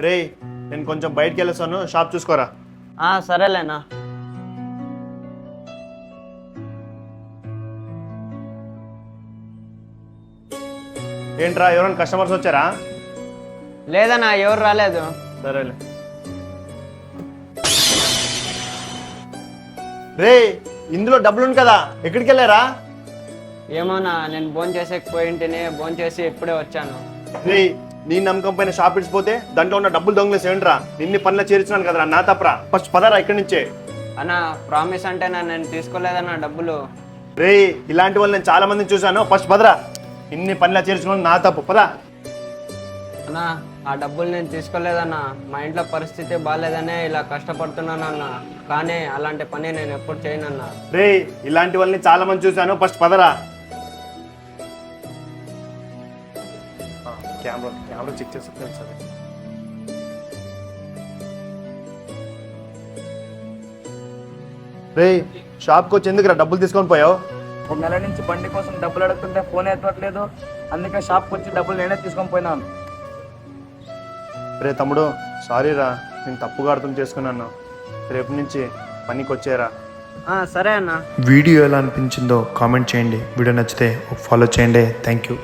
రే నేను కొంచెం బయటికి వెళ్ళొస్తాను, షాప్ చూసుకోరా. సరేలేనా. ఏంట్రా ఎవరైనా కస్టమర్స్ వచ్చారా? లేదన్నా, ఎవరు రాలేదు. సరేలే. రే ఇందులో డబ్బులు కదా, ఎక్కడికి వెళ్ళారా? ఏమోనా, నేను భోజనం చేసేకపోయింటేనే భోజనం చేసి ఇప్పుడే వచ్చాను. రే నీ నమ్మకం పైన షాప్ ఇడిచిపోతే దాంట్లో ఉన్న డబ్బులు దొంగలేసి ఏంట్రా? నిన్ని పనిలో చేర్చున్నాను కదరా, నా తప్పరా. ఫస్ట్ పదరా ఇక్కడి నుంచే. అన్నా ప్రామిస్ అంటే నేను తీసుకోలేదన్నా డబ్బులు. రే ఇలాంటి వాళ్ళు నేను చాలా మందిని చూశాను. ఫస్ట్ పదరా, ఇన్ని పనిలా చేర్చుకోవడం నా తప్పు. పదా. అన్నా ఆ డబ్బులు నేను తీసుకోలేదన్నా, మా ఇంట్లో పరిస్థితి బాగాలేదనే ఇలా కష్టపడుతున్నానన్నా. కానీ అలాంటి పని నేను ఎప్పుడు చేయనన్నా. రే ఇలాంటి వాళ్ళని చాలా మంది చూశాను. ఫస్ట్ పదరా. కెమెరా చెక్ చేస్తే సరే. రే షాప్కి వచ్చి ఎందుకురా డబ్బులు తీసుకొని పోయావు? ఒక నెల నుంచి బండి కోసం డబ్బులు అడుగుతుంటే ఫోన్ ఎత్తట్లేదు, అందుకే షాప్కి వచ్చి డబ్బులు నేనే తీసుకొని పోయినాను. రే తమ్ముడు సారీ రా, నేను తప్పుగా అర్థం చేసుకున్నాను. రేపు నుంచి పనికి వచ్చేరా. సరే అన్నా. వీడియో ఎలా అనిపించిందో కామెంట్ చేయండి. వీడియో నచ్చితే ఫాలో చేయండి. Thank you.